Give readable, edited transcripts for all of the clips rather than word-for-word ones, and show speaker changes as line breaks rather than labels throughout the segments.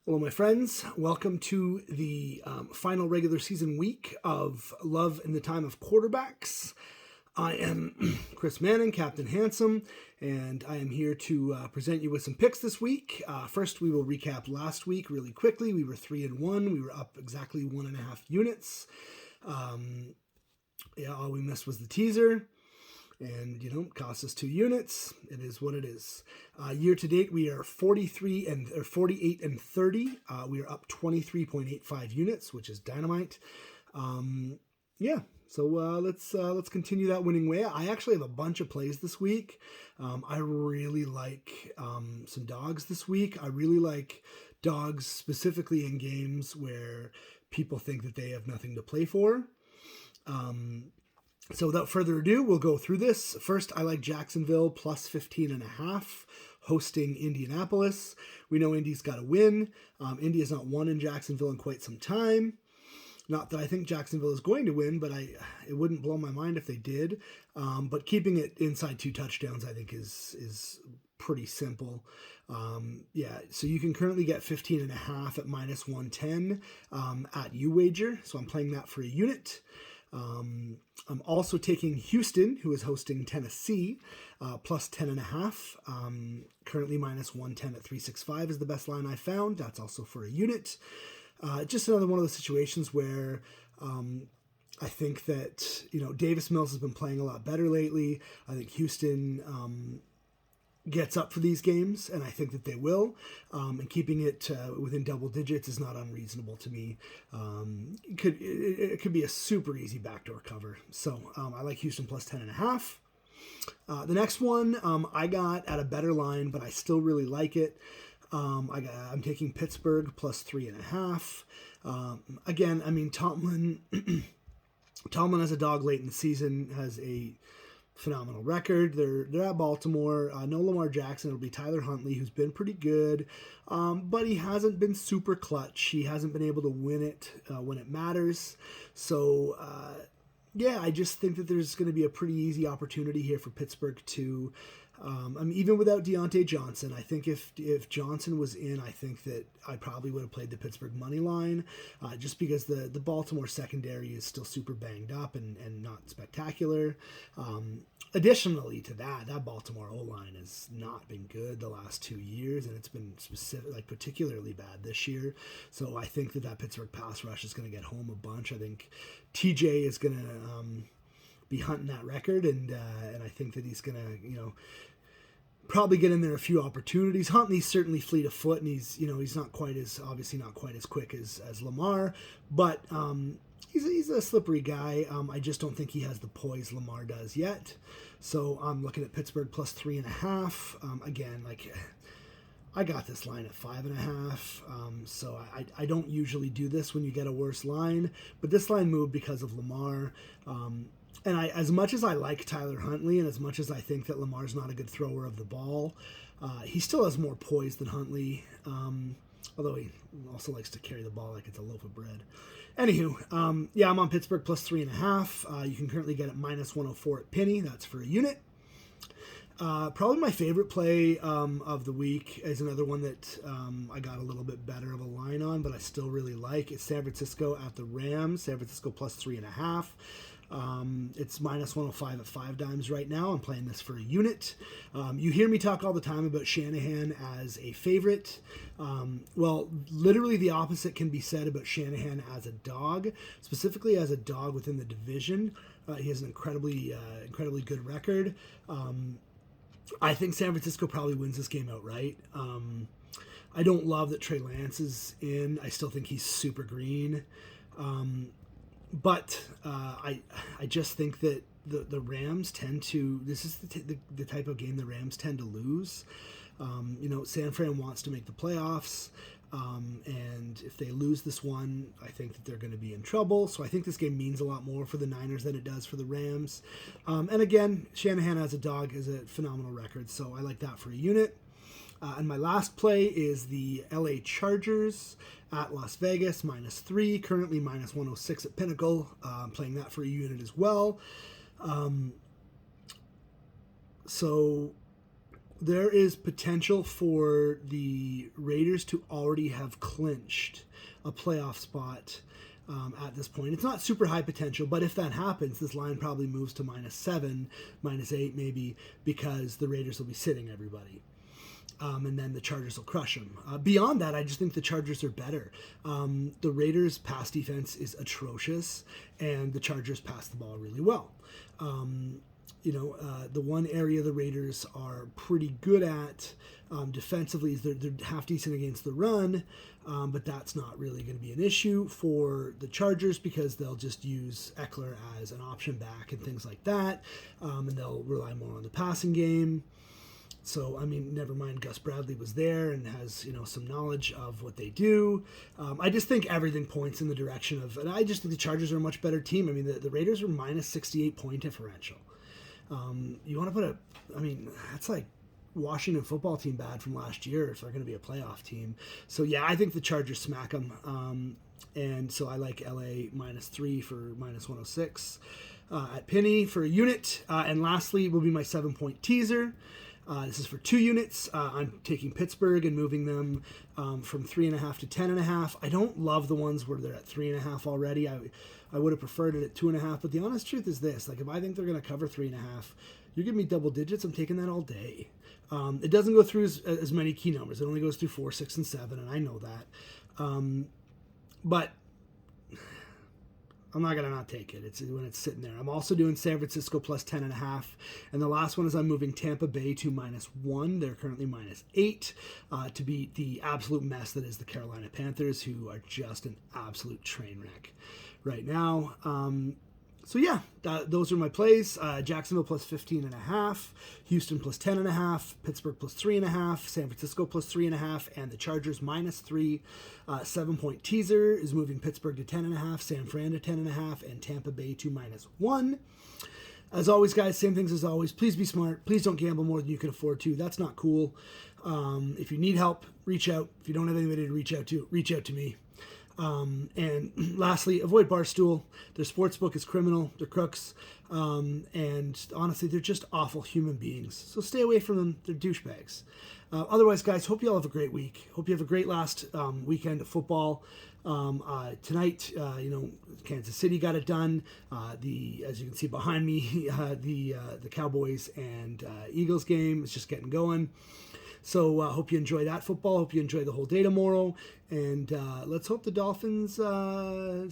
Hello, my friends. Welcome to the final regular season week of Love in the Time of Quarterbacks. I am Chris Manning, Captain Handsome, and I am here to present you with some picks this week. First, we will recap last week really quickly. We were 3-1. We were up exactly 1.5 units. All we missed was the teaser. And, cost us 2 units. It is what it is. Year to date, we are 48 and 30. We are up 23.85 units, which is dynamite. So let's continue that winning way. I actually have a bunch of plays this week. I really like some dogs this week. I really like dogs specifically in games where people think that they have nothing to play for. So without further ado, we'll go through this. First, I like Jacksonville plus 15.5, hosting Indianapolis. We know Indy's got to win. Indy has not won in Jacksonville in quite some time. Not that I think Jacksonville is going to win, but it wouldn't blow my mind if they did. But keeping it inside 2 touchdowns, I think, is pretty simple. So you can currently get 15.5 at minus 110 at UWager. So I'm playing that for a unit. I'm also taking Houston, who is hosting Tennessee, plus 10.5. Currently minus 110 at 365 is the best line I found. That's also for a unit. Just another one of those situations where I think that, Davis Mills has been playing a lot better lately. I think Houston gets up for these games, and I think that they will. And keeping it within double digits is not unreasonable to me. It could be a super easy backdoor cover. So I like Houston plus 10.5. The next one I got at a better line, but I still really like it. I'm taking Pittsburgh plus 3.5. Again, I mean, Tomlin as a dog late in the season has a phenomenal record. They're at Baltimore. No Lamar Jackson. It'll be Tyler Huntley, who's been pretty good, but he hasn't been super clutch. He hasn't been able to win it when it matters. So, I just think that there's going to be a pretty easy opportunity here for Pittsburgh to. Even without Deontay Johnson, I think if Johnson was in, I think that I probably would have played the Pittsburgh money line, just because the Baltimore secondary is still super banged up and not spectacular. Additionally to that Baltimore O-line has not been good the last 2 years, and it's been particularly bad this year. So I think that Pittsburgh pass rush is going to get home a bunch. I think TJ is going to be hunting that record, and I think that he's going to, probably get in there a few opportunities. Huntley's certainly fleet of foot, and he's not quite as quick as Lamar, but he's a slippery guy. I just don't think he has the poise Lamar does yet. So I'm looking at Pittsburgh plus 3.5. Again, I got this line at 5.5. So I don't usually do this when you get a worse line, but this line moved because of Lamar. And as much as I like Tyler Huntley, and as much as I think that Lamar's not a good thrower of the ball, he still has more poise than Huntley, although he also likes to carry the ball like it's a loaf of bread. Anywho, I'm on Pittsburgh plus 3.5. You can currently get it minus 104 at Penny. That's for a unit. Probably my favorite play of the week is another one that I got a little bit better of a line on, but I still really like. It's San Francisco at the Rams. San Francisco plus 3.5. It's minus 105 at 5 dimes right now. I'm playing this for a unit. You hear me talk all the time about Shanahan as a favorite. Well, literally the opposite can be said about Shanahan as a dog, specifically as a dog within the division. He has an incredibly good record. I think San Francisco probably wins this game outright. I don't love that Trey Lance is in. I still think he's super green. But I just think that the Rams tend to. This is the type of game the Rams tend to lose. San Fran wants to make the playoffs, and if they lose this one, I think that they're going to be in trouble. So I think this game means a lot more for the Niners than it does for the Rams. And again, Shanahan as a dog is a phenomenal record, so I like that for a unit. And my last play is the LA Chargers at Las Vegas, minus 3, currently minus 106 at Pinnacle. I'm playing that for a unit as well. So There is potential for the Raiders to already have clinched a playoff spot at this point. It's not super high potential, but if that happens, this line probably moves to -7, -8 maybe, because the Raiders will be sitting everybody. And then the Chargers will crush them. Beyond that, I just think the Chargers are better. The Raiders' pass defense is atrocious, and the Chargers pass the ball really well. The one area the Raiders are pretty good at defensively is they're half decent against the run, but that's not really going to be an issue for the Chargers because they'll just use Eckler as an option back and things like that, and they'll rely more on the passing game. So, I mean, never mind Gus Bradley was there and has, some knowledge of what they do. I just think everything points in the direction of, and I just think the Chargers are a much better team. I mean, the Raiders are -68 point differential. You want to that's like Washington football team bad from last year if they're going to be a playoff team. So, yeah, I think the Chargers smack them. And so I like LA -3 for -106 at Penny for a unit. And lastly will be my 7-point teaser. This is for 2 units. I'm taking Pittsburgh and moving them from 3.5 to 10.5. I don't love the ones where they're at 3.5 already. I would have preferred it at 2.5. But the honest truth is this: like, if I think they're going to cover 3.5, you give me double digits, I'm taking that all day. It doesn't go through as many key numbers. It only goes through 4, 6, and 7, and I know that. But I'm not going to not take it. It's when it's sitting there. I'm also doing San Francisco plus 10.5. And the last one is I'm moving Tampa Bay to -1. They're currently -8 to beat the absolute mess that is the Carolina Panthers, who are just an absolute train wreck right now. So yeah, those are my plays. Jacksonville plus 15.5, Houston plus 10.5, Pittsburgh plus 3.5, San Francisco plus 3.5, and the Chargers -3. 7-point teaser is moving Pittsburgh to 10.5, San Fran to 10.5, and Tampa Bay to -1. As always, guys, same things as always. Please be smart. Please don't gamble more than you can afford to. That's not cool. If you need help, reach out. If you don't have anybody to reach out to me. And lastly, avoid Barstool. Their sportsbook is criminal. They're crooks. And honestly, they're just awful human beings. So stay away from them. They're douchebags. Otherwise, guys, hope you all have a great week. Hope you have a great last weekend of football. Tonight, Kansas City got it done. As you can see behind me, the Cowboys and Eagles game is just getting going. So hope you enjoy that football. Hope you enjoy the whole day tomorrow. And let's hope the Dolphins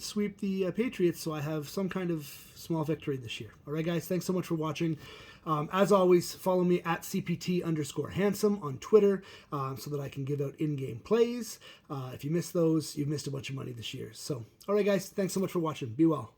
sweep the Patriots so I have some kind of small victory this year. All right, guys, thanks so much for watching. As always, follow me at CPT_handsome on Twitter so that I can give out in-game plays. If you miss those, you've missed a bunch of money this year. So, all right, guys, thanks so much for watching. Be well.